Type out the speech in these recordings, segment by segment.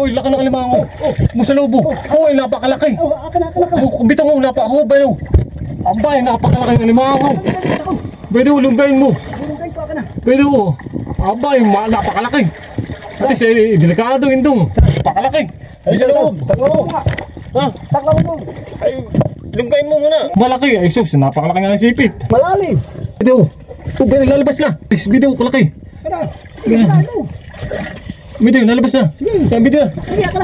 Uy, laki ng alimango. Musalubo. Uy, napakalaki. Bitong mo, napakahubay. Abay, napakalaki ng alimango. Pwede ulunggayin mo. Pwede mo. Abay, napakalaki. Ate, delikado indong. Napakalaki. Ay, sa loob. Ha? Ay, lunggayin mo muna. Malaki. Ay, sus, napakalaki nga ng sipit. Malalim. Video. Tubig, lalabas na. Video, kalaki. Video, nalabas na. Yan, video na. Iyak na.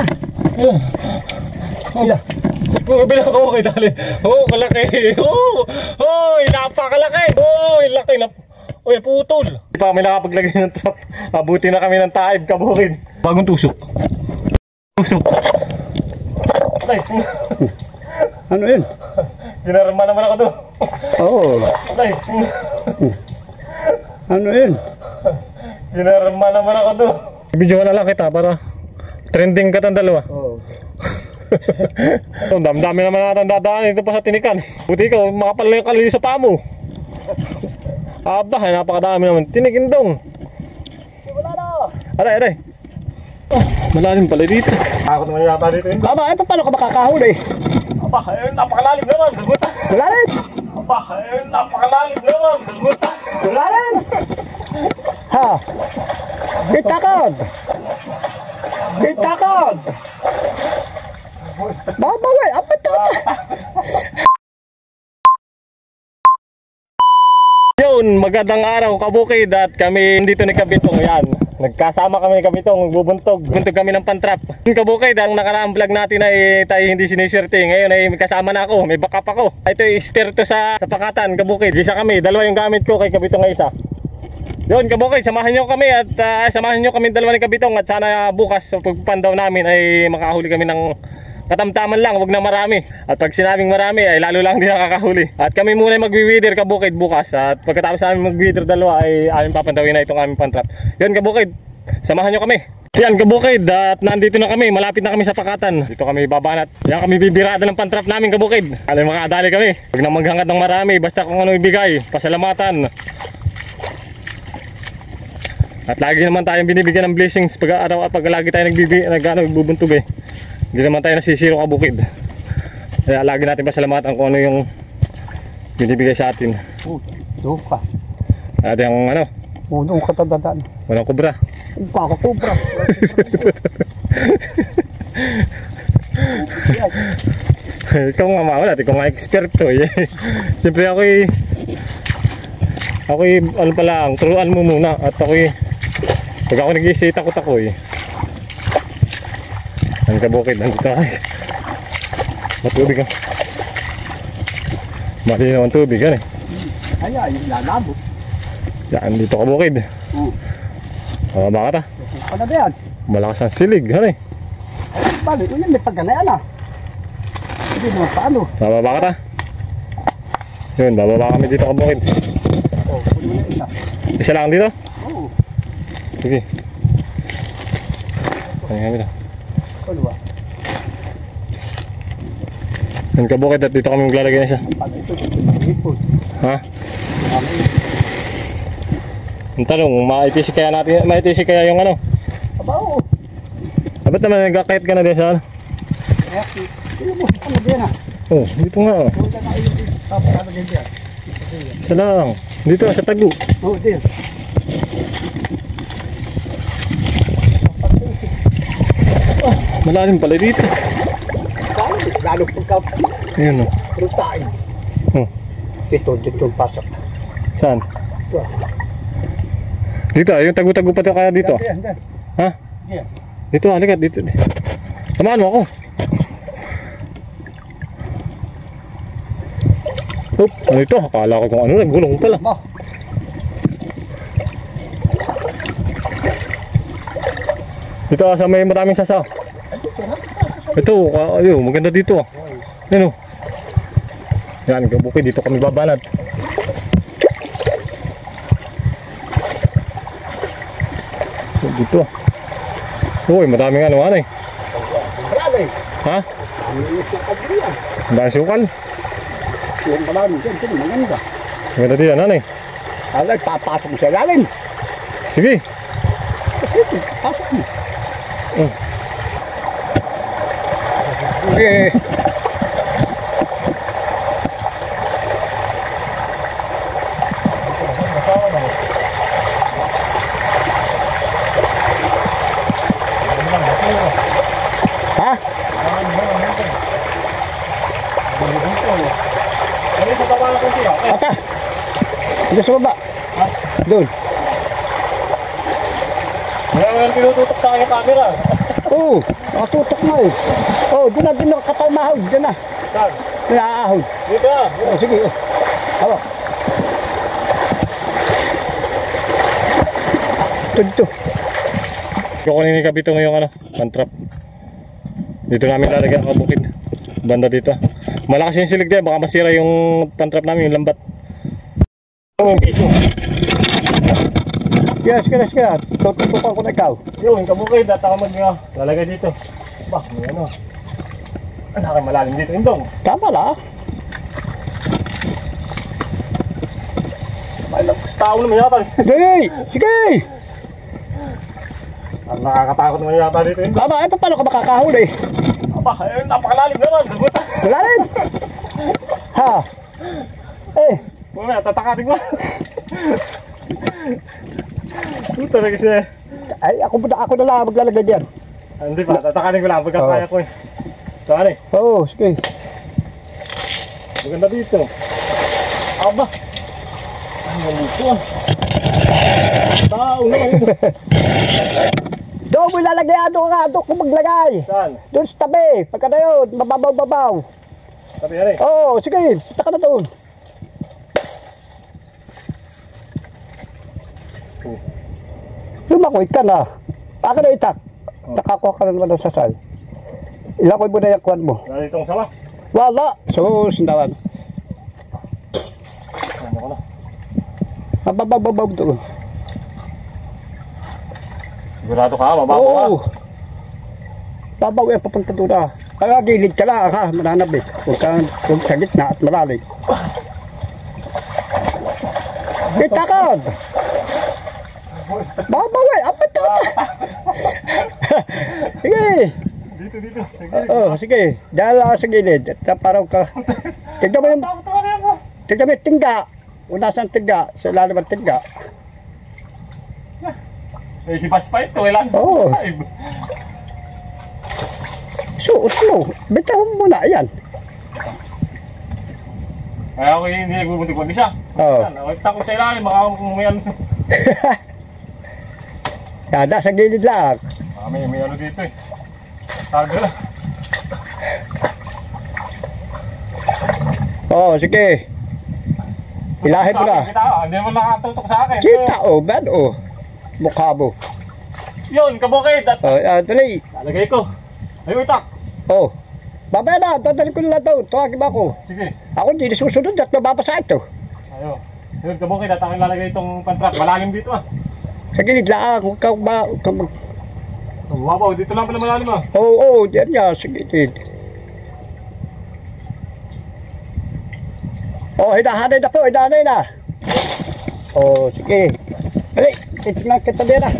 Bilang ako kay dali. Kalaki. Napakalaki. Laki na. Putol. Hindi pa kami nakapaglagay ng trap. Abuti na kami ng taib, kabukid. Bagong tusok. Ay. Ano yun? Ginarama naman ako doon. Oo. Ay. Ano yun? Ginarama naman ako doon. Video na lang kita para trending ka tang dalawa. Oo. Dami naman natin dadaan ito pa sa tinikan. Buti ikaw makapal na yung kalili sa paa mo. Aba, napakadami naman. Tinigindong. Wala na. Aray. Malalim pala dito. Takot naman yata dito. Aba, paano ka makakahuli? Aba, napakalalim naman. Sagutan. Wala rin. Aba, napakalalim naman. Sagutan. Wala rin. Ha? Bitakod. Babaway, apa ito? Yun, magandang araw kabukid at kami dito ni Kabitong. Yan, nagkasama kami ni Kabitong, bubuntog kami ng pantrap. Kabukid, ang nakaraang vlog natin ay tayo hindi siniswerte. Ngayon ay may kasama na ako, may backup ako. Ito yung spirito sa pakatan, kabukid. Isa kami, dalawa yung gamit ko kay Kabitong ay isa. Yun, kabukid, samahan nyo kami at samahan nyo kami dalawa ni Kabitong at sana bukas sa pagpandaw namin ay makahuli kami ng katamtaman lang, wag na marami. At pag sinabing marami ay lalo lang din nakakahuli. At kami muna ay magwi-wither kabukid bukas. At pagkatapos namin mag-wither dalawa ay aming papandawin na itong aming pantrap. Yun kabukid, samahan nyo kami. Yan kabukid, at nandito na kami, malapit na kami sa pakatan. Dito kami babanat. Yan kami bibirada ng pantrap namin kabukid. Alam makadali kami. Wag na maghangad ng marami, basta kung ano ibigay, pasalamatan. At lagi naman tayong binibigyan ng blessings pag araw at pag lagi tayo nagbubuntog eh. Hindi naman tayo nasisiro kabukid. Kaya lagi natin pasalamatan kung ano yung binibigay sa atin. Doon ka. At yung ano? Doon ka tadadaan. Walang kubra. Kakakubra. Ikaw nga mawala, ikaw nga eksperto eh. Siyempre ako'y ano pala, turuan mo muna. At ako'y pag ako nag-iisay takot ako eh. Ang kabukid, nandito tayo. Matubig ka. Malinaw ang tubig yan eh. Ay, lalabo. Yan, dito kabukid. Baka ta. Ano ba yan? Malakas ang silig, yan eh. Balik, yun may pagkanayan ah. Hindi naman paano. Bababa ka ta. Yun, bababa kami dito kabukid. Puno na isa. Isa lang dito? Oo. Sige. Ano kami na? Ano ba? Yan kabukid at dito kami maglalagay na siya. Ha? Ang tanong, maitisi kaya yung ano? Aba oo. Ba't naman nagkakayat ka na din sa ano? Kaya, sino mo? Ano ba yan ah? Oh, dito nga oh. Doon ka na ayun din. Tapos ano din yan? Isa lang. Dito sa tago. Oo, din. Malalim pala dito. Lalo pagka Ayun oh. rutain. Oh. Dito yung pasok. Saan? Dito, yung tago-tago pa kaya dito. Yan. Ha? Yan. Dito, halika dito. Samahan mo ako. Oop, ano ito? Akala ko kung ano, nagulong pala. Ba? Dito sa may maraming sasaw. Ito, ayun, maganda dito. Yan o. Yan, kabukid, dito kami babanat. Dito. Uy, maraming ano eh. Marami. Ha? Ang dahil sukal. Yung marami dyan, maganda. Maganda diyan, ano eh. Alay, papasok mo sa lalim. Sige. Pasok mo. Sige. Ha? Ano sa baba na kunti ah? Ata. Doon sa baba. Ha? Doon. Wala nga tinututok sa aking camera. Oo. Nakatutok na eh. Oo, doon na. Doon na katamahog. Doon na. Saan? Doon na aahog. Dito ah. Oo, sige. Hawak. Ito. Kukunin ni Kabito ngayong ano, pantrap. Dito namin lalagyan ang kabukid. Banda dito. Malakas yung silig din, baka masira yung pantrap namin, yung lambat. Yes, kaya. Tututukan ko na ikaw. Yung kabukid, at ako lalagay dito. Bah, may ano. Ano kayo malalim dito, Indong? Tama lang. May lakas tao naman yata. Sige! Sige! Ang nakakatakot naman yata dito, Indong. Tama, eh, paano ka makakahuli? Aba, napakalalim naman. Wala rin! Ha? Eh, Mamaya, tatakatin ko. Ito talaga siya. ay, ako na lang maglalagay diyan. Hindi pa, tatakatin ko lang pagka kaya ko eh. Saan eh? Oo, sige. Maganda dito. Aba! Ang ganito ah. Tao naman yun. Doon mo ilalagay, doon ko maglagay. Saan? Doon sa tabi, pagka na yun, mababaw-babaw. Sabi yan eh. Oo, sige, punta ka na doon. Lumakoy ka na. Akin na itak. Nakakuha ka na naman ng sasal. Ilakoy mo na yung kuwan mo. Wala ditong sama. Wala. Sundawan. Ano ko na? Mababaw-babaw doon. Sigurado ka, mababaw ka. Oo. Babaw yan, papunta doon na. Kaya gilid ka lang ha, mananab eh. Huwag sa gitna at malalim. Kita ka! Babaw eh, apat ka! Sige! Dito. Sige. Oo, sige. Dahil ako sa gilid. At parang ka... Tignan mo yung... Tignan mo yung tingga. Unasan tingga. Sa ilalim ng tingga. Eh, hibas pa ito. Wala. Oo. Suot mo. Bitaw mo muna. Ayan. Kaya ako hindi nagbubuntik mag-isa. Oo. Ako takot sa ilalim. Baka may ano. Kada sa gilid lang. May ano dito eh. Targa lang. Oo, sige. Ilahin mo na. Hindi mo nakatutok sa akin. Kita o, bad o. Mukha mo. Yun, kabukid. At Dali. lalagay ko. Ayun, itak. Oh. Babaya na, dadali ko na lang doon. Tawagin mo ako. Sige. Ako hindi susunod at nababasa ito. Ayun. Yun, kabukid. At aking lalagay itong pantrap. Malalim dito ah. Sa gilid lang. Huwag ka Wow, dito lang pala malalim ah. Oo, diyan niya. Sa gilid. Oh, hinahanay na po. Hinahanay na. Oh, sige. Dali. Itignan kita din ah.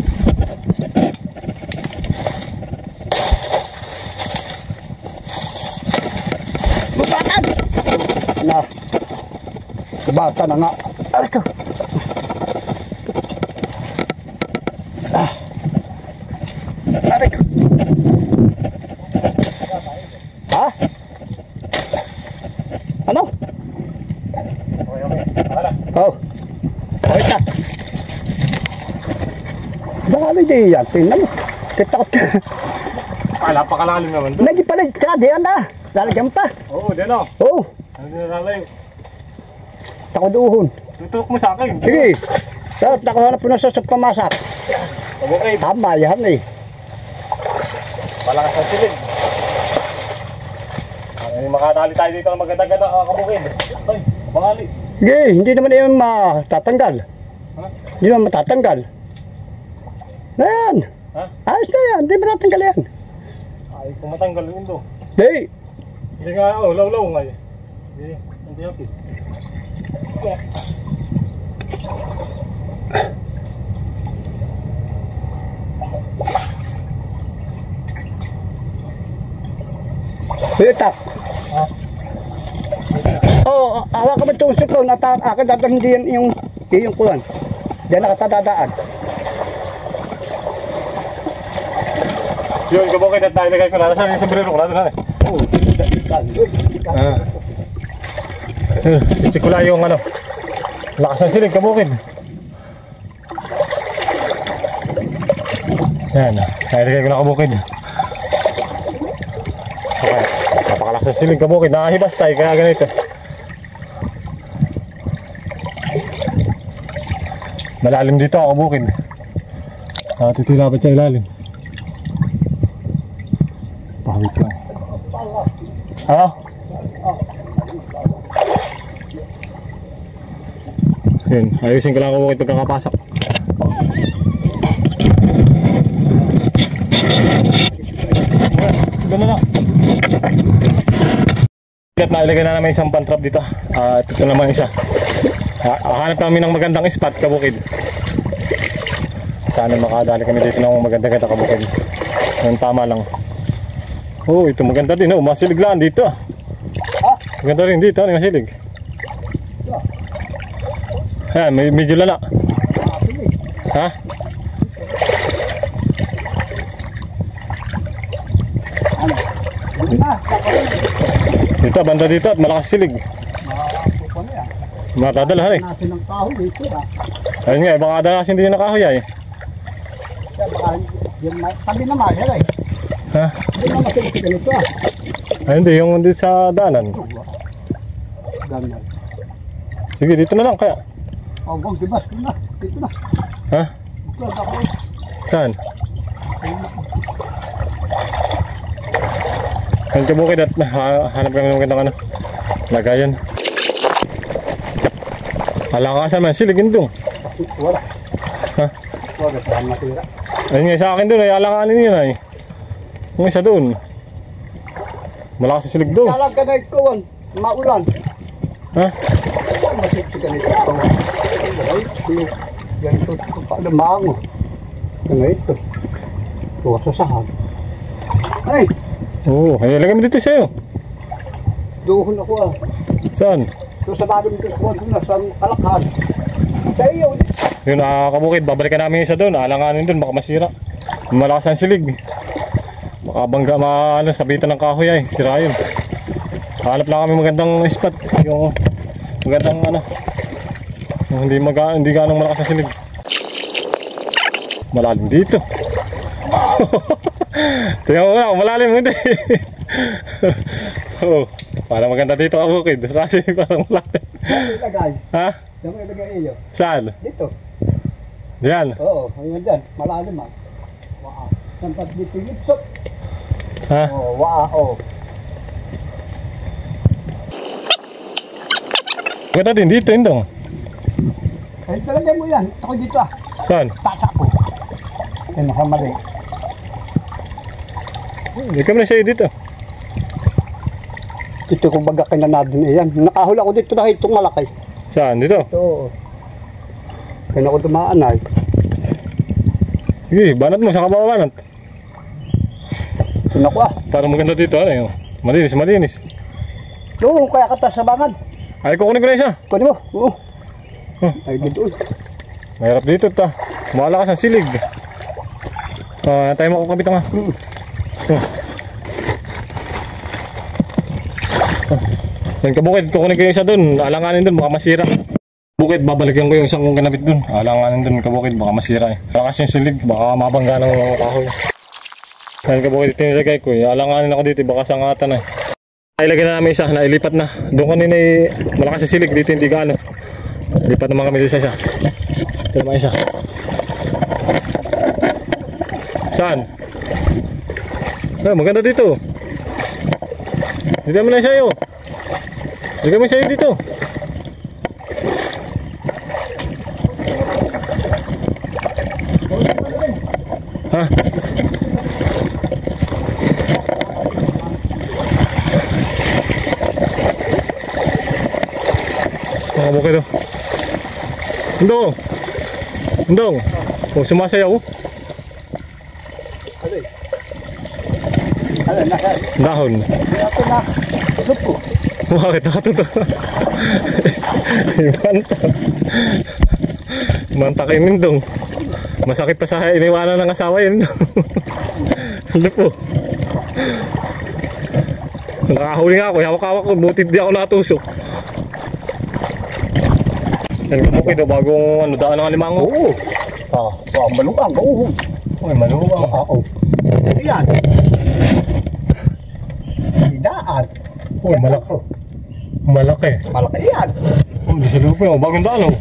Bubatan! Na. Bubatan na nga. Aray ko. Aray ko. Ha? Ano? Okay. Tara. Oh. Okay ka. Baka hindi yan. Tingnan mo. Kitakot ka. Napakalalim naman doon. Lagi pala. Kaya diyan na. Lalagyan mo pa. Oo, din oh. Oh. Ano nilalayo? Takoduhon. Tutok mo sa akin. Sige. Tapos nakahanap po na sa pamasak. Kabukid. Tama yan eh. Malakas ang silig. Ay, makadali tayo dito ng maganda-ganda kabukid. Ay, bangali. Sige. Hindi naman yan matatanggal. Ha? Hindi naman matatanggal. Ayan. Ha? Ayos na yan. Hindi matatanggal yan. Ay, kung matanggal yun do. Hindi. Hindi nga, oh, law-law nga eh. Hindi happy. Kuya Tak. Oo, awa ka ba itong sutlo na akin dadang hindi yan yung kulan. Diyan nakatadadaan. Yun, kabukid at tayo nagay ko na. Saan yung sombrero ko? Nado na eh. Oo, Chichikula yung ano. Lakas ng silig, kabukid. Yan, tayo nagay ko na kabukid. Okay, napakalakas ng silig, kabukid. Nakahibas tayo, kaya ganito. Malalim dito ako bukid. Titilapat siya ilalim. Pahawit lang. Ano? Yun, ayusin ko lang ako bukid pagkakapasok. Gano'n na. Nailagay na namin isang pantrap dito. Ito naman isa. Hanap kami ng magandang spot, kabukid. Sana makadali kami dito ng maganda-ganda, kabukid. Yung tama lang. Oh, ito maganda din. Oh, masilig lang dito. Maganda rin dito, ano, masilig. Ayan, medyo lala. Ha? Dito, banda dito at malakas silig. Matadalahan eh. Nasin ng kahoy dito ba? Ayun nga, baka adalasin din yung nakahoy ay. Kaya baka yung tabi na mahal eh. Ha? Hindi na masilip ganito ah. Ay hindi, yung dito sa daanan. Ganyan. Sige, dito na lang kaya. Oh, gong, dibas, dito na. Dito na. Ha? Bukod ako. Saan? Ayun ka bukid at hanap kami ng magandang ano. Lagayan. Alakasan man, siligin dong. Wala. Ha? Wala, parang matira. Ayun nga, sa akin doon ay alanganin yun ay. Yung isa doon. Malakas sa silig doon. Kalag ka na ikawan, maulan. Ha? Masilip ka na ikawan. Ganito, paano maango. Ganito. Tuwa sa sahag. Ay, Oo, ay lagay mo dito sa'yo. duhon ako ah. Saan? So sa balim ko na sa kalakhan. Sa iyo. Yun, kabukid, babalikan namin yung isa doon. Alanganin doon, baka masira. Malakas ang silig. Baka bangga, sabitan ng kahoy ay, sira yun. Hanap lang kami magandang spot. Yung magandang ano. Yung hindi ganong malakas ang silig. Malalim dito. Tingnan mo na, malalim hindi. Oh, parang maganda dito kabukid. Kasi parang malalim. Diyan ilagay. Ha? Diyan ilagay iyo. Saan? Dito. Diyan. Oo, ayun dyan. Malalim ah. Waa. Sampat dito yung sok. Ha? Oo, waa. Oo. Maganda din dito, indong. Ay, talagay mo yan. Ako dito ah. Saan? Tasa ko. Ay, nakamali. Hindi kami na sa'yo dito. Dito ko baga kinanadin eh yan. Nakahul ako dito dahil itong malaki. Saan? Dito? Oo. Kaya ako dumaan ay. Sige, banat mo. Saan ka ba banat? Yun ako ah. Parang maganda dito. Ano yun? Malinis, malinis. Doon, kaya ka sa bangan. Ay, kukunin ko na isa. Kunin mo. Oo. Huh. Ay, dito. Mahirap dito ta. Malakas ang silig. Tayo makakabit nga. Yan kabukid, kukunin ko yung isa dun. Alanganin dun, baka masira. Bukid, babalikan ko yung isang kong kinabit dun. Alanganin dun kabukid, baka masira eh. Malakas yung silig, baka mabangga ng kahoy. Yan kabukid, tinilagay ko. Alanganin ako dito, baka sangatan eh. Ilagay na namin isa, nailipat na. Doon kanina eh, malakas yung silig, dito hindi gaano. Lipat naman kami dito isa. Ito naman isa. Saan? Ah, maganda dito. Dito mo na sa'yo. Dito mo sa'yo dito. Ha? Mga bukid oh. Indong. Indong. Oh, sumasayaw. Ano eh? Ano, Dahon. ako na. Ito po. Bakit nakatuto? Manta. Manta kay Mindong. Masakit pa sa iniwanan ng asawa yun. Ano po? Nakahuli nga ako. Hawak-hawak ko. Buti di ako natusok. Yan ka po bagong ano, daan ng alimango. Oo. Maluang. Oo. Uy, maluwang. Oo. Yan. Daan. Uy, malaki. Malaki. Malaki yan. Oh, di sa lupa yun. Bagong daan oh.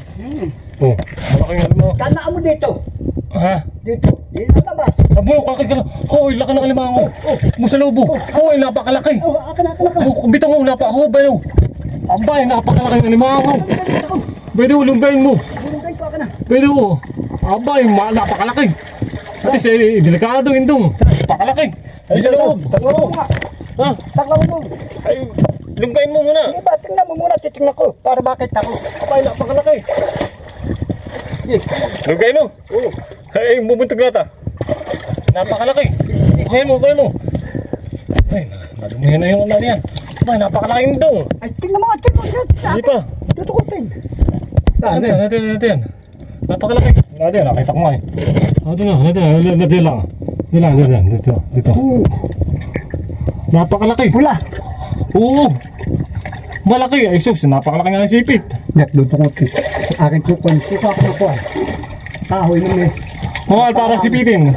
Oh, malaki nga alimango. Kanaan mo dito. Ha? Dito. Dito na ba? Abo, kalaki ka lang. Hoy, laki ng alimango. Musalubo. Hoy, napakalaki. Oh, akan. Oh, bitang mo, bayo. Ambay, napakalaki ng alimango. Pwede mo, lunggayin mo. Bulungkay ko, akan na. Pwede mo. Ambay, napakalaki. At is, delikado yun dong. Napakalaki. Ay, sa loob. Taklaw mo nga. Ha? Taklaw mo. Ay, lunggayin mo muna. Hindi ba? Tingnan mo muna. Titingnan ko. Para makita ko. Ambay, napakalaki. Lunggayin mo. Oo. Ay, bubuntog nata. Napakalaki. Ngayon mo. Ay, nadumihan na yung ano yan. Abay, napakalaki yung dong. Ay, tingnan mo nga. Hindi pa. Tutukutin. Natin. Napakalaki. Natin, nakita ko nga eh. Natin lang. Dito. Napakalaki. Wala. Oo. Malaki. Ay, sus, napakalaki nga ng sipit. Tutukutin. Akin kukuhan. Suka ko na kuhan. Kahoy na may. Mahal para sipitin.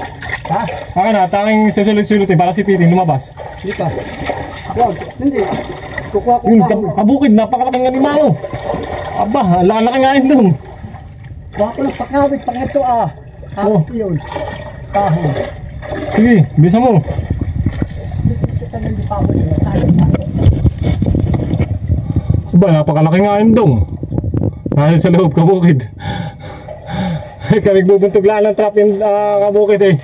Ha? Akin na, tanging susulit-sulutin para sipitin, lumabas. Dito. Wag. Hindi. Kukuha ko Yung kahoy. kabukid, napakalaking alimango. Aba, lalaki nga yun dong. Kuha ko ng pakawit. Pang ito ah. Oh. Kahoy yun. Kahoy. Sige, bisa mo. Ito na yung kahoy. Aba, napakalaki nga yun dong. Nasa sa loob, kabukid. Kami bubuntog lang ng trap yung kabukid eh.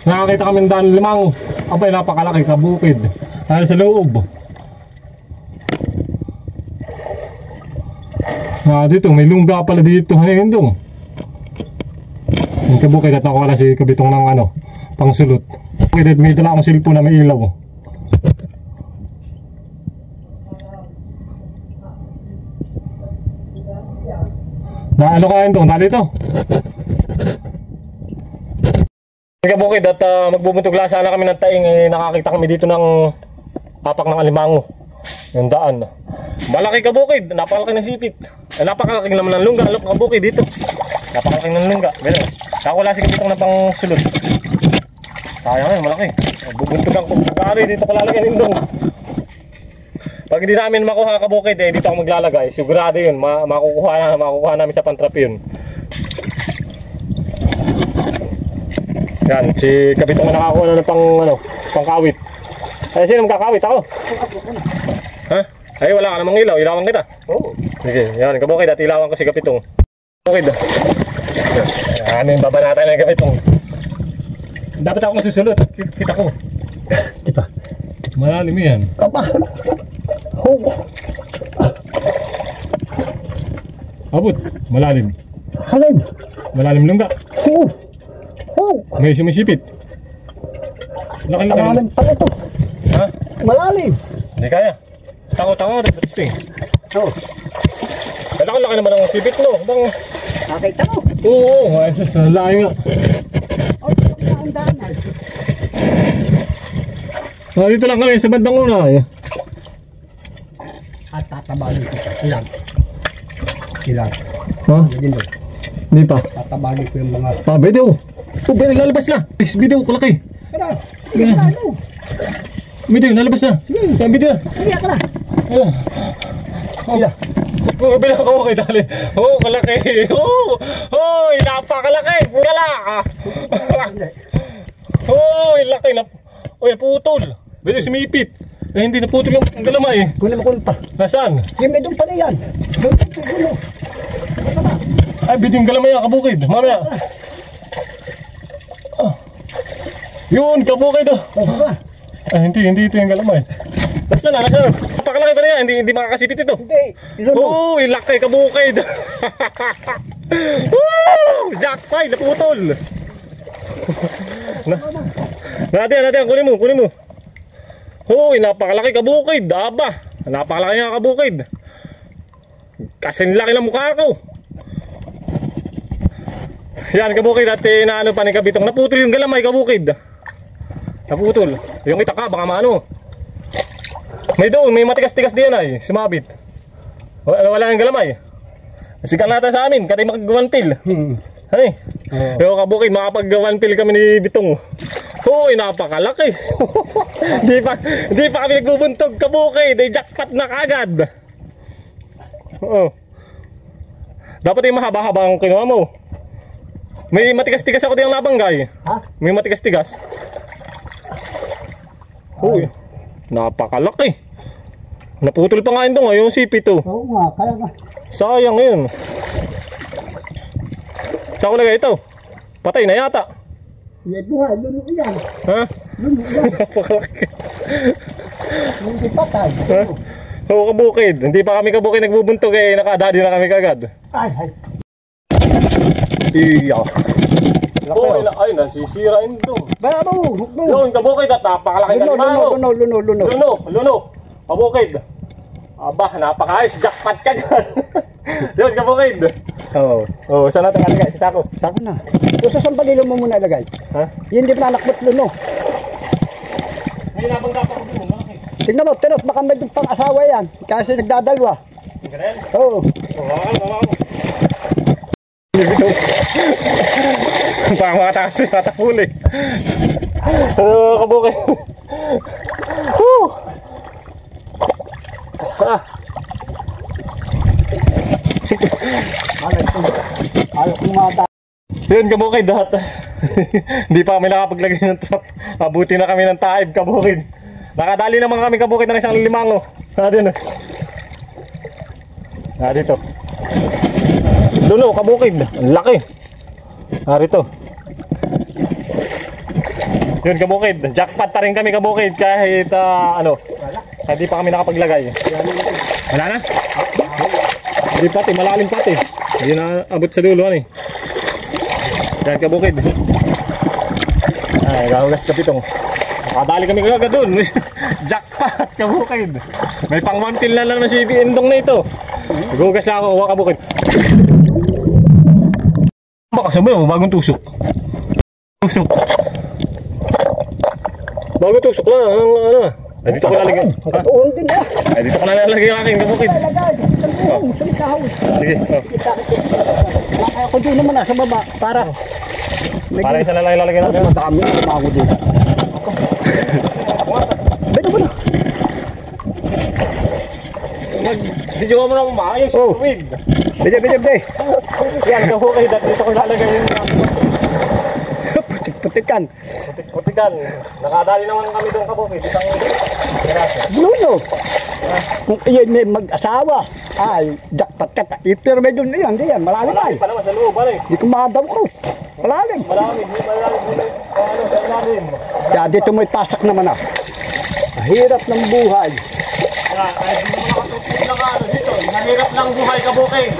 Nakakita kami ng daan limango. Abay, napakalaki kabukid. Nasa sa loob. Dito, may lungga pala dito. Ano yun dong? Yung kabukid at nakuha na si kabitong ng ano, pangsulot. Kabukid, may dala akong silpo na may ilaw. Na ano kain dong? Dali ito. Kabukid at magbubuntog lang sana kami ng taing nakakita kami dito ng apak ng alimango. Yung daan. Malaki kabukid, napakalaki ng sipit. Napakalaki naman ng lungga, kabukid dito. Napakalaki ng lungga. Pero wala si kabitong na pang sulod. Sayang yun, malaki. Bubuntogan ko. Pagkari dito ko lalagyan dong. Pag hindi namin makuha kabukid dito ako maglalagay. Sigurado yun, makukuha namin sa pantrap yun. Yan, si kabitong nakakuha na ng pangkawit. Ay, sino magkakawit? Ako? Ha? Ay, wala ka namang ilaw. Ilawan kita. Oo. Sige, yan, kabukid at ilawan ko si kapitong. Kabukid. Yan, yung babanatan ng kapitong. Dapat ako masusulot. Kita ko. Ito. Malalim yan. Kapa. Oo. Abot, malalim. Halim. Malalim lungga. Oo. Oo. May sumisipit. Laki-laki. Malalim pala ito. Ha? Malalim. Hindi kaya. Tango-tango rin. Interesting. Oo. Laki-laki naman ang sipit mo. Bang... Nakita mo. Oo, ay sus, laki nga. Oh, ang daanan. Dito lang kami sa bandang una. At tatabagin ko. Ilan? Ha? Hindi. Hindi pa. Tatabagin ko yung mga... Video. Lalabas na. Video, kalaki. Tara. Hindi ka na. Ano? Video, lalabas na. Yan, video. Hindi ka na. Ayan. Ila. Oh, bilang ako kay dali. Oh, kalaki. Oh, oh, napakalaki. Pugala. Oh, laki na. Oh, putol. Video sumipit. Eh, hindi naputol yung galamay. Kunin mo kunin pa. Nasaan? Yung may doon pa na yan. Doon. Ay, biting galamay yan, kabukid. Mamaya. Oh. Yun, kabukid oh. Ay, hindi ito yung galamay. Nasaan na, nasaan? Napakalaki pa na yan, hindi makakasipit ito. Hindi. Oh, ilaki, kabukid. Woo! Jackpot, naputol. Natin, kunin mo. Hoy, napakalaki kabukid. Aba, napakalaki nga kabukid. Kasing laki ng mukha ko. Yan kabukid at inaano pa ni Kabitong. Naputol yung galamay kabukid. Naputol. Yung itaka baka maano. May doon, may matigas-tigas diyan ay sumabit. Wala nang galamay. Sikan natin sa amin, katay makagawan pil. Hani? Yung kabukid, makapagawan pil kami ni Bitong. Hoy, napakalaki. Di pa kami nagbubuntog kabukid. Ay jackpot na kagad. Oo. Dapat yung mahaba-haba ang kinuha mo. May matigas-tigas ako diyang nabanggay. Ha? May matigas-tigas. Uy, napakalaki. Naputol pa nga yun doon, yung sipi to. Oo nga, kaya nga. Sayang yun. Saan ko lagay ito? Patay na yata. Ito nga, luno yan. Ha? Luno yan. Napakalaki. Hindi patay. Ha? Oo, kabukid. Hindi pa kami kabukid nagbubuntog eh. Nakadadi na kami kagad. Ay, ay. Iya. Oo, ay nasisirain doon. Baya mo, Yun, kabukid at napakalaki ng limango. Luno. Kabukid. Aba, napakayos. Jackpot ka dyan. Yun, kabukid. Oo. Oo, saan natin kalagay? Si Sako. Sako na. So, sa sampalilo mo muna ilagay. Ha? Hindi pa nakakot luno. May nabangga pa ko doon. Malaki. Tignan mo, tinot, baka may pang-asawa yan. Kasi nagdadalwa. Ganyan? Oo. Oo, Parang matakas yung tatahuli. Kabukid. Woo! Ah. Ayaw kumata. Yun kabukid dahat. Hindi pa kami nakapaglagay ng trap. Abuti na kami ng taib kabukid. Nakadali naman kami kabukid ng isang limango. Dito. Dito. Dulo kabukid. Ang laki. Dito. Yun kabukid. Jackpot pa rin kami kabukid kahit hindi pa kami nakapaglagay. Wala na? Hindi pati, malalim pati. Hindi na abot sa dulo ano eh. Yan kabukid. Ay, gahugas Kabitong. Nakadali kami kagad dun. Jackpot kabukid. May pang 1 pil na naman si Indong na ito. Gahugas lang ako, huwag kabukid. Baka sabi mo, bagong tusok. Tusok. Bagong tusok na, ano. Ay, dito ko lalagay. Katuon din na. Ay, dito ko lalagay yung aking kabukid. Sige, Ako doon naman sa baba para para isa na lang ilalagay natin. madami na lumago dito. Beto mo na. Video mo nang maayos Oh. yung tuwid. Bide. Yan, kabukid at dito ko ilalagay yung Putik-putikan. putik-putikan. Nakadali naman kami doon kabukid. Isang piraso. Bluno. Kung iyan may mag-asawa, ay, jackpot ka. Ipirme doon na yan, di yan, malalim ay. Malaki pa naman sa loob, ano eh. Di ko makadaw ko. Malalim. Malaki sa ilalim. Kaya dito mo'y pasak naman ah. Hirap ng buhay. Kaya kahit hindi mo makatupid na ka, dito, nahirap lang buhay kabukid.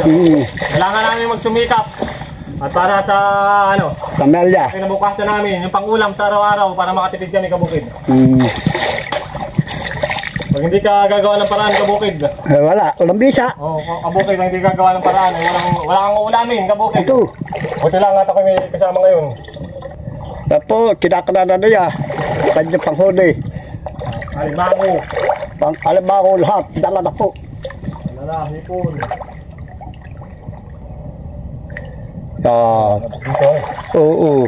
Kailangan namin magsumikap. At para sa, Pamilya. kinabukasan namin, yung pang-ulam sa araw-araw para makatipid kami kabukid. Pag hindi ka gagawa ng paraan kabukid. Walang bisa. Oo, kabukid, hindi gagawa ng paraan. Wala kang uulamin kabukid. Ito. Buti lang at ako may kasama ngayon. Tapos, kinakanana na niya. Kanya panghuli. Alimango. Alam lahat, dala na po. Alala, hipon. Dito. Oo.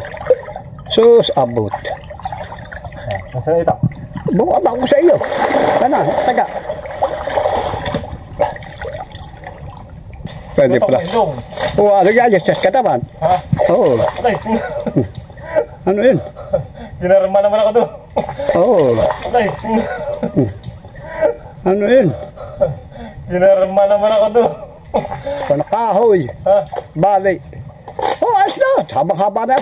Sus, abot. Nasaan ito? Buka ba ako sa iyo? Sana, taga. Pwede pala. Oo, ano yan, sa katawan. Ha? Oo. Atay. Ano yun? Ginarma naman ako doon. Oo. Atay. Ano yun? Ginarma naman ako doon. Panakahoy. Ha? Balik. Oh, ayos na. Habang-haba na.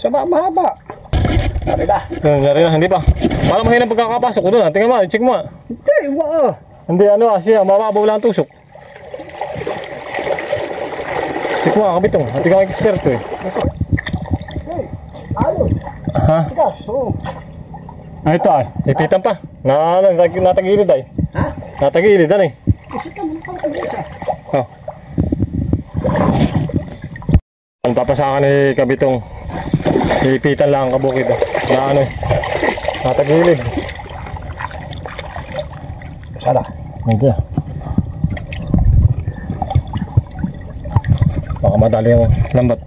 Mahaba. Sabi na. Nangyari na, hindi pa. Parang mahinang pagkakapasok ko doon. Tingnan mo, check mo. Hindi, Hindi, siya, mababaw lang ang tusok. Check mo, Kabitong. At ikaw ang eksperto eh. Ayos. Ha? Tigas, oo. Ay, ito ay. Ipitan pa. Natagilid ay. Ha? Natagilid ay. Oh. Ang papasakan ni Kabitong. Ipitan lang ang kabukid. Na ano eh. Natagilid. Sana. Medyo. Baka madali ang lambat.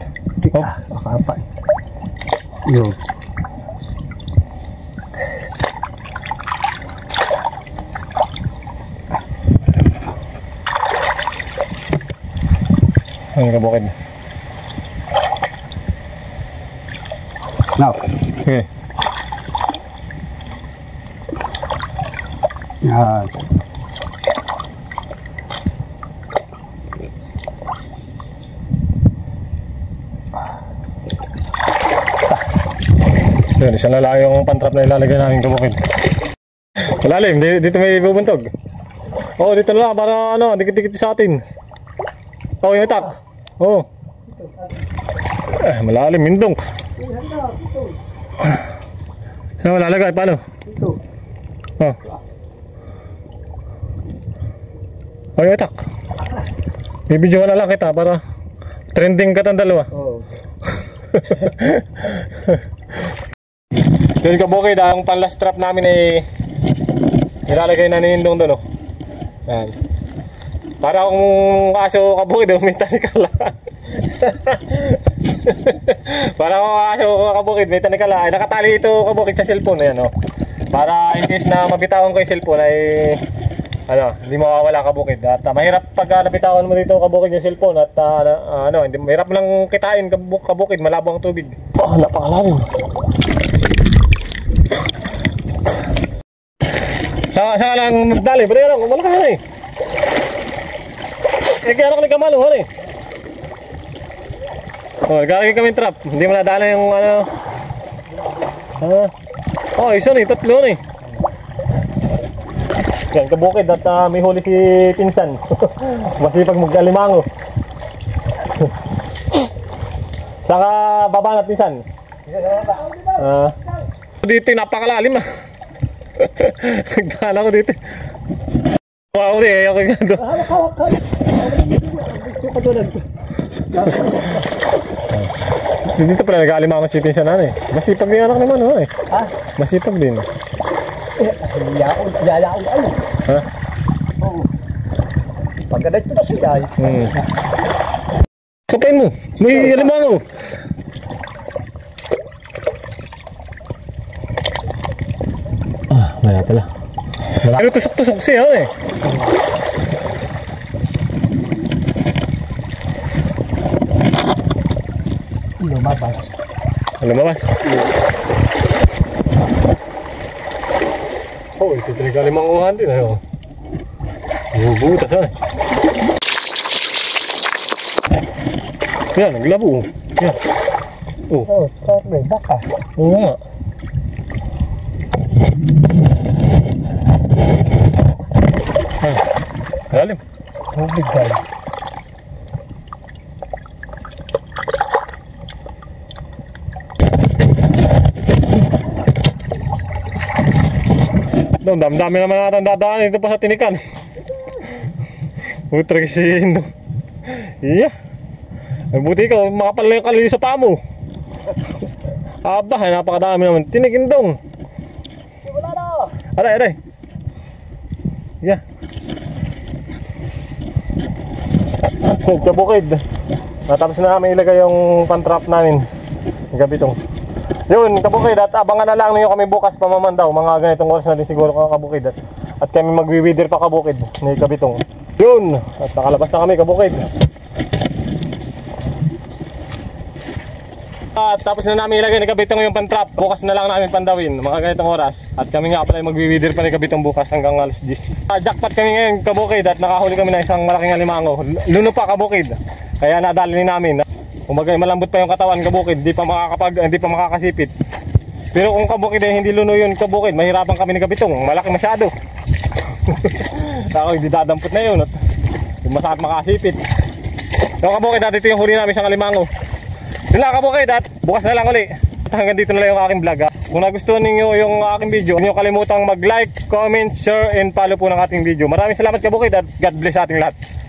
Oh. Makapa. Yun. Ang kabukid. Now. Okay. Yan. Yun, isang na lang yung pantrap na ilalagay namin kabukid. Malalim, dito may bubuntog. Oo, dito na lang para ano, dikit-dikit sa atin. Oo, yung itak. Oo. Malalim, mindong. Saan malalagay? Paano? Ito. Oh. Oh, yung itak. Bibidyo na lang kita para trending ka tang dalawa. Oh. Yun kabukid, ang panlast trap namin ay nilalagay na ni Indong doon. Yan. Para kung aso kabukid, umita ni Kala. Para kung aso kabukid, may tanikala. Ay nakatali ito kabukid sa cellphone. Ayan, oh. Para in case na mabitawan ko yung cellphone ay ano, hindi mawawala kabukid. At mahirap pag nabitawan mo dito kabukid yung cellphone. At ano, hindi, mahirap mo lang kitain kabukid, malabo ang tubig. Oh, napakalalim. Saka lang magdali, pero yan, malakas na eh. Kaya anak ni Kamalo, ano eh. Oh, nagkakagin kami trap. Hindi mo nadala yung ano. Oh, isa na eh, tatlo na eh. Yan, kabukid at may huli si Pinsan. Masipag mag-alimango. Saka baba na Pinsan. Dito napakalalim ah. Nagdala ko dito. Wow, ayaw ko nga doon. Dito pala nag-aalimango si Pinsan na eh. Masipag din anak naman oh eh. Ha? Masipag din. Yayaon ano? Ha? Oo. Pagkadat ko na siya ay. Kapain mo. May alimango. Wala pala. Pero tusok-tusok siya eh. Lumabas. Lumabas. Oh, ito talaga limanguhan din eh. Bubutas eh. Yan, naglabo. Yan. Oh. Oh, sorry, baka. Oo nga. Lalim. Tubig guys. Dami naman natin dadaan ito pa sa tinikan. Utra kasi Indo. Iya. Buti ka, makapal na yung kalili sa paa mo. Aba, napakadami naman. Tinigindong. Wala na. Aray, aray. Iya. Kabukid. Natapos na namin ilagay yung pantrap namin. Gabitong. Yun, kabukid. At abangan na lang ninyo kami bukas pamamandaw. Mga ganitong oras na din siguro kabukid. At kami magwiwidir pa kabukid ni Kabitong. Yun. At nakalabas na kami kabukid. At tapos na namin ilagay ni Kabitong yung pantrap. Bukas na lang namin pandawin. Mga ganitong oras. At kami nga pala magwiwidir pa ni Kabitong bukas hanggang alas 10. Jackpot kami ngayon kabukid. At nakahuli kami na isang malaking alimango. Luno pa kabukid. Kaya nadali namin. Kumbaga malambot pa yung katawan kabukid, hindi pa makakasipit. Pero kung kabukid ay hindi luno yun kabukid, mahirapan kami ni Kabitong, malaki masyado. Ako hindi dadampot na yun at masakit makasipit. So kabukid, dito yung huli namin sa alimango. Yun lang kabukid at bukas na lang uli. hanggang dito na lang yung aking vlog. Kung nagustuhan ninyo yung aking video, huwag niyo kalimutang mag-like, comment, share, and follow po ng ating video. Maraming salamat kabukid at God bless sa ating lahat.